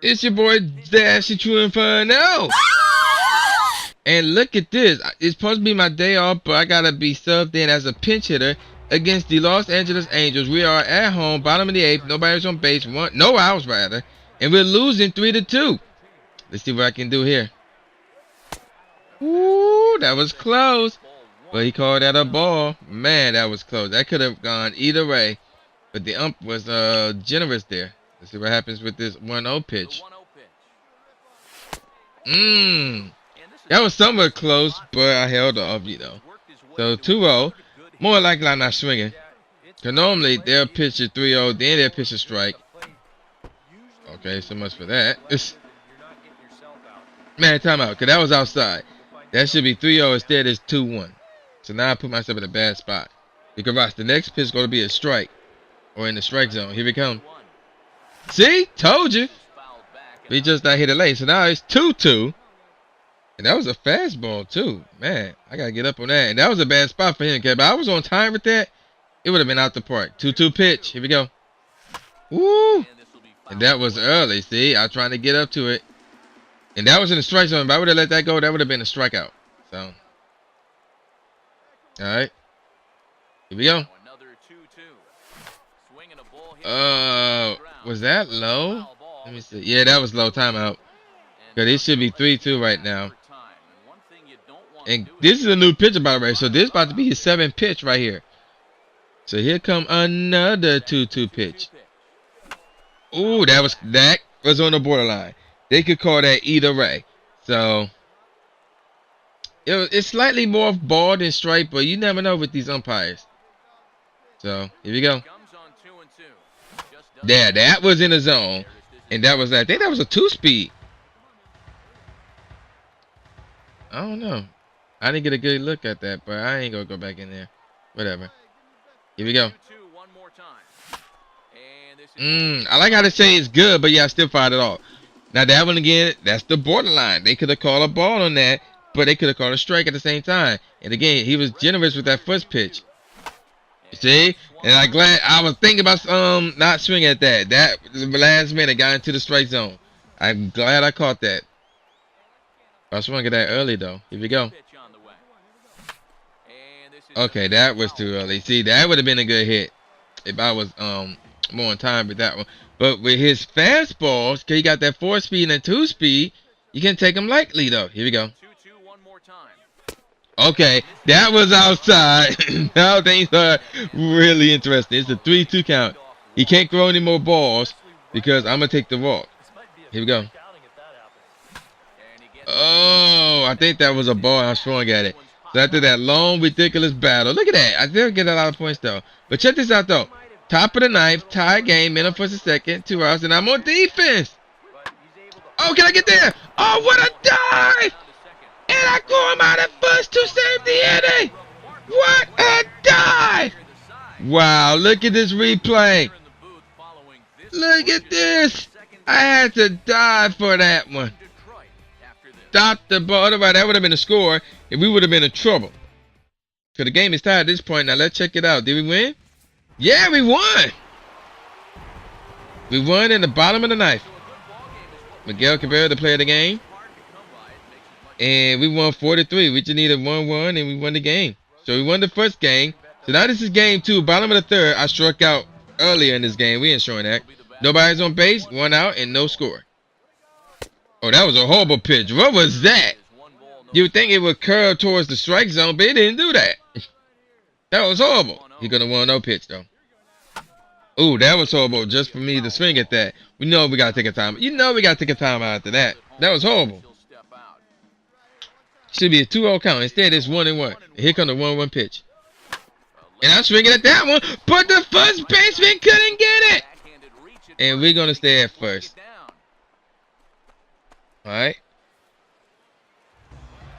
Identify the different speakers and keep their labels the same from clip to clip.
Speaker 1: It's your boy Dash True Inferno. And look at this. It's supposed to be my day off, but I gotta be subbed in as a pinch hitter against the Los Angeles Angels. We are at home, bottom of the 8th. Nobody's on base. No outs rather, and we're losing 3-2. Let's see what I can do here. Ooh, that was close. But he called that a ball. Man, that was close. That could have gone either way. But the ump was generous there. Let's see what happens with this 1-0 pitch. That was somewhat close, but I held off, you know. So 2-0. More likely I'm not swinging. Because normally they'll pitch a 3-0, then they'll pitch a strike. Okay, so much for that. Man, timeout, because that was outside. That should be 3-0. Instead, it's 2-1. So now I put myself in a bad spot. Because watch, the next pitch is going to be a strike. Or in the strike zone. Here we come. See? Told you. We just not hit it late. So now it's 2-2. And that was a fastball, too. Man, I got to get up on that. And that was a bad spot for him. But I was on time with that. It would have been out the park. 2-2 pitch. Here we go. Woo! And that was early. See? I was trying to get up to it. And that was in the strike zone. If I would have let that go, that would have been a strikeout. So. Alright. Here we go. Was that low? Let me see. Yeah, that was low. Timeout. Because it should be 3-2 right now. And this is a new pitcher, by the way. So this is about to be his 7th pitch right here. So here come another 2-2 pitch. Ooh, that was on the borderline. They could call that either way. So it's slightly more ball than strike, but you never know with these umpires. So here we go. Yeah, that was in the zone. And that was that. I think that was a 2-speed. I don't know. I didn't get a good look at that, but I ain't gonna go back in there. Whatever. Here we go. I like how they say it's good, but yeah, I still fired it off. Now that one again, that's the borderline. They could have called a ball on that, but they could have called a strike at the same time. And again, he was generous with that first pitch. You see? And I'm glad I was thinking about not swinging at that. That the last minute got into the strike zone. I'm glad I caught that. I swung at that early though. Here we go. Okay, that was too early. See, that would have been a good hit if I was more on time with that one. But with his fastballs, because he got that 4-speed and 2-speed, you can take him lightly though. Here we go. Okay, that was outside. Now things are really interesting. It's a 3-2 count. He can't throw any more balls because I'm going to take the walk. Here we go. Oh, I think that was a ball. I was throwing at it. So after that long, ridiculous battle. Look at that. I did get a lot of points though. But check this out though. Top of the ninth, tie game, middle for the second, 2 outs, and I'm on defense. Oh, can I get there? Oh, what a dive! And I go him out at first to save the inning. What a dive! Wow, look at this replay. Look at this. I had to dive for that one. Stop the ball. Otherwise, that would have been a score, and we would have been in trouble. Because the game is tied at this point. Now, let's check it out. Did we win? Yeah, we won. We won in the bottom of the ninth. Miguel Cabrera, the player of the game. And we won 4-3. We just needed 1-1, and we won the game. So we won the first game. So now this is game 2. Bottom of the third. I struck out earlier in this game. We ain't showing that. Nobody's on base. 1 out and no score. Oh, that was a horrible pitch. What was that? You would think it would curve towards the strike zone, but it didn't do that. That was horrible. He's going to 1-0 pitch, though. Ooh, that was horrible just for me to swing at that. We know we got to take a time. You know we got to take a time out after that. That was horrible. Should be a 2-0 count. Instead, it's 1-1. And here comes the 1-1 pitch. And I'm swinging at that one, but the first baseman couldn't get it. And we're going to stay at first. All right.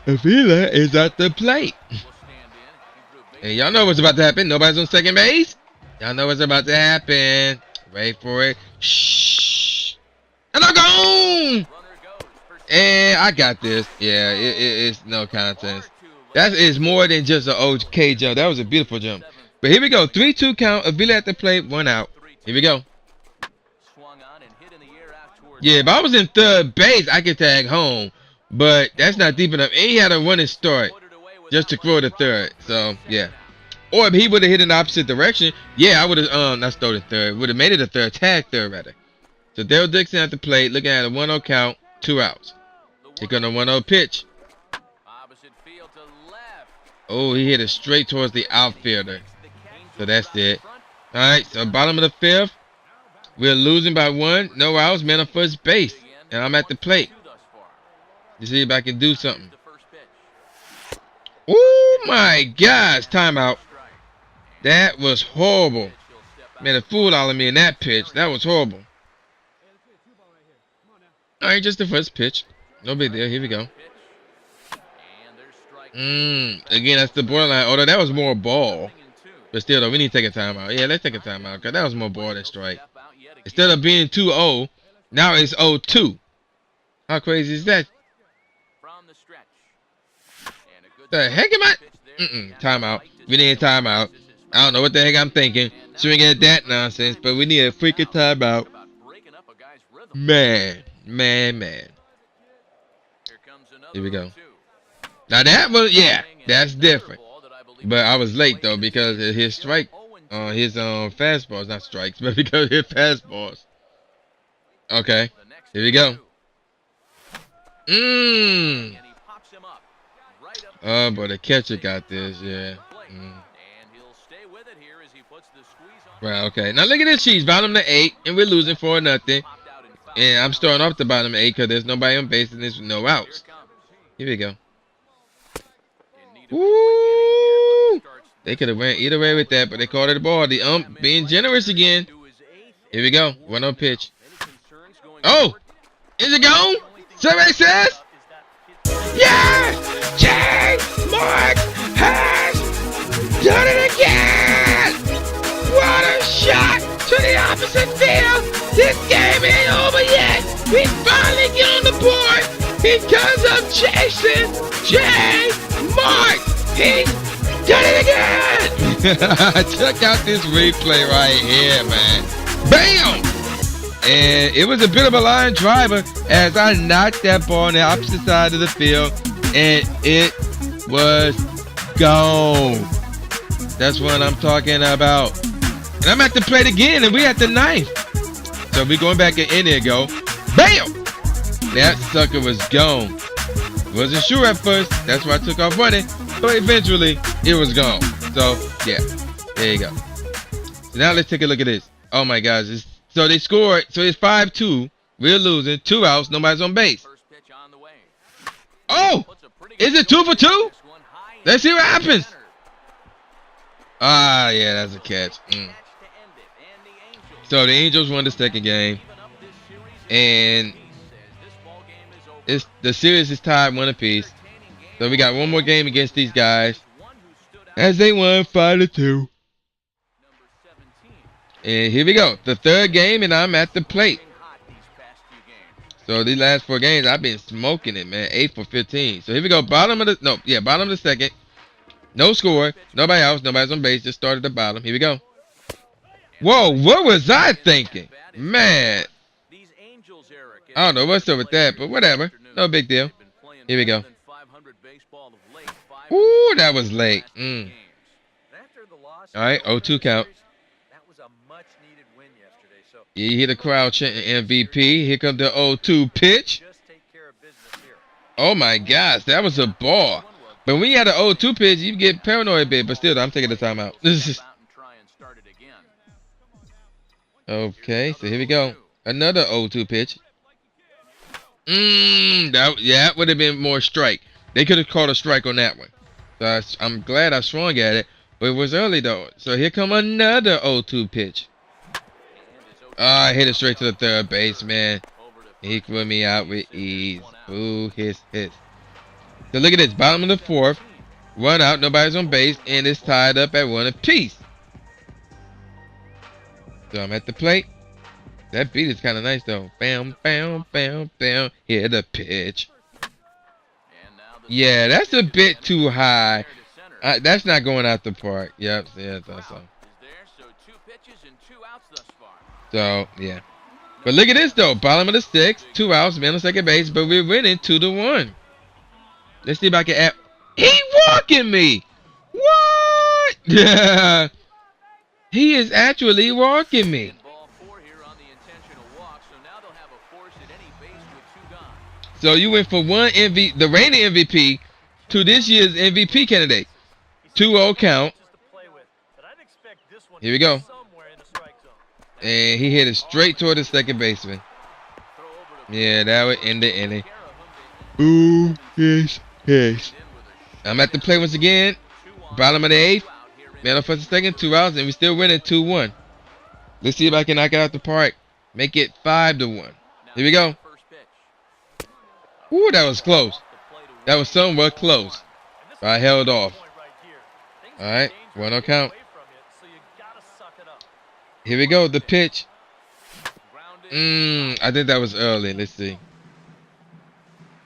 Speaker 1: Avila is at the plate. And y'all know what's about to happen. Nobody's on second base. Y'all know what's about to happen. Wait for it. Shh. And I'm gone. And I got this. Yeah, it's no contest. That is more than just an OK jump. That was a beautiful jump. But here we go. 3-2 count. Avila at the plate. 1 out. Here we go. Yeah, if I was in third base, I could tag home, but that's not deep enough. And he had a running start just to throw the third. So yeah. Or if he would have hit in the opposite direction, yeah, I would have not stole the third. Would have made it a third, tag third rather. So Dale Dixon at the plate, looking at a 1-0 count, 2 outs. He got a 1-0 pitch. Oh, he hit it straight towards the outfielder. So that's it. Alright, so bottom of the fifth. We're losing by 1. No outs, man on first base. And I'm at the plate. To see if I can do something. Oh my gosh, timeout. That was horrible. Made a fool out of me in that pitch. That was horrible. Alright, just the first pitch. No big deal. Here we go. Again, that's the borderline. Although that was more ball. But still, though, we need to take a timeout. Yeah, let's take a timeout. Because that was more ball than strike. Instead of being 2-0, now it's 0-2. How crazy is that? The heck am I? Timeout. We need a timeout. I don't know what the heck I'm thinking. Swing at that nonsense, but we need a freaking timeout. Man. Here we go. Now that was, yeah, that's different. But I was late though because of his strike, his fastballs, not strikes, but because of his fastballs. Okay, here we go. Oh, but the catcher got this, yeah. Right, okay. Now look at this cheese, bottom to 8, and we're losing 4-0. And I'm starting off the bottom 8 because there's nobody on base and there's no outs. Here we go. Woo! They could have went either way with that, but they called it a ball. The ump being generous again. Here we go. 1-0 pitch. Oh! Is it gone? Somebody says? Yes! James Mark has done it again! What a shot to the opposite field! This game ain't over yet! We finally get on the board because of Jason J. Mark! He's done it again! Check out this replay right here, man. Bam! And it was a bit of a line driver as I knocked that ball on the opposite side of the field, and it was gone. That's what I'm talking about. And I'm at the plate again, and we at the 9th. So we going back in there, go. Bam! That sucker was gone. Wasn't sure at first. That's why I took off running. But eventually, it was gone. So, yeah. There you go. So now let's take a look at this. Oh, my gosh. So they scored. So it's 5-2. We're losing. 2 outs. Nobody's on base. Oh! Is it 2 for 2? Let's see what happens. Ah, yeah, that's a catch. So the Angels won the second game. And the series is tied 1 apiece. So we got one more game against these guys. As they won 5-2. And here we go. The third game, and I'm at the plate. So these last 4 games, I've been smoking it, man. 8 for 15. So here we go. Bottom of the second. No score. Nobody else. Nobody's on base. Just started the bottom. Here we go. Whoa, what was I thinking? Man. I don't know what's up with that, but whatever. No big deal. Here we go. Ooh, that was late. All right, 0-2 count. You hear the crowd chanting MVP. Here comes the 0-2 pitch. Oh my gosh, that was a ball. But when you had an 0-2 pitch, you get paranoid a bit. But still, I'm taking the timeout. Okay, so here we go. Another 0-2 pitch. That would have been more strike. They could have called a strike on that one. So I'm glad I swung at it. But it was early, though. So here come another 0-2 pitch. I hit it straight to the third base, man. He threw me out with ease. Ooh, hits. So look at this. Bottom of the 4th. 1 out. Nobody's on base. And it's tied up at 1 apiece. So I'm at the plate. That beat is kind of nice, though. Bam, bam, bam, bam. Hit the pitch. Yeah, that's a bit too high. That's not going out the park. Yep, yeah, that's all. So, yeah. But look at this though. Bottom of the sixth, 2 outs, man on second base, but we're winning 2-1. Let's see if I can add. He walking me. What? Yeah. He is actually walking me. So you went from one the reigning MVP to this year's MVP candidate. 2-0 count. Here we go. And he hit it straight toward the second baseman. Yeah, that would end the inning. Ooh, yes, yes. I'm at the play once again. Bottom of the eighth. Man on first and second, 2 outs, and we still winning 2-1. Let's see if I can knock it out the park. Make it 5-1. Here we go. Ooh, that was close. That was somewhat close. I held off. All right, 1-0 count. Here we go, the pitch. I think that was early. Let's see.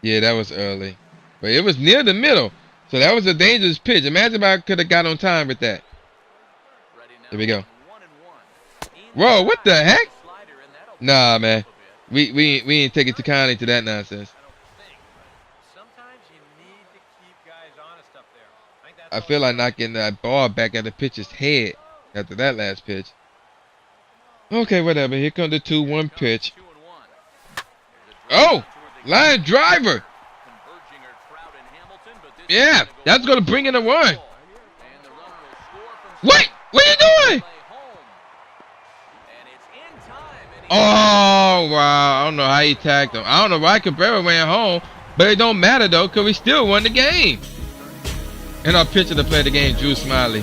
Speaker 1: Yeah, that was early. But it was near the middle. So that was a dangerous pitch. Imagine if I could have got on time with that. Here we go. Whoa, what the heck? Nah, man. We ain't take it too kindly to that nonsense. I feel like knocking that ball back at the pitcher's head after that last pitch. Okay, whatever. Here comes the 2-1 pitch. Oh, line driver. Yeah, that's going to bring in a run. Wait, what are you doing? Oh, wow. I don't know how he tagged him. I don't know why Cabrera ran home, but it don't matter, though, because we still won the game. And our pitcher to play the game, Drew Smiley.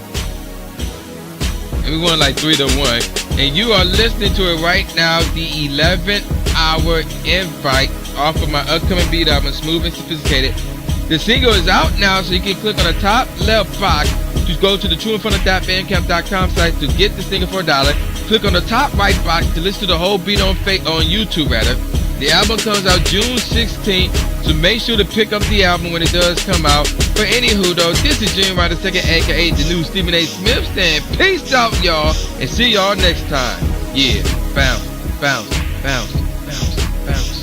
Speaker 1: And we won like 3-1. And you are listening to it right now, the 11th hour invite off of my upcoming beat album, Smooth and Sophisticated. The single is out now, so you can click on the top left box to go to the trueinferno.bandcamp.com site to get the single for $1. Click on the top right box to listen to the whole beat on YouTube rather. The album comes out June 16th, so make sure to pick up the album when it does come out. But anywho though, this is Junior Ryder II, aka the new Stephen A. Smith, saying peace out y'all, and see y'all next time. Yeah, bounce, bounce, bounce, bounce, bounce.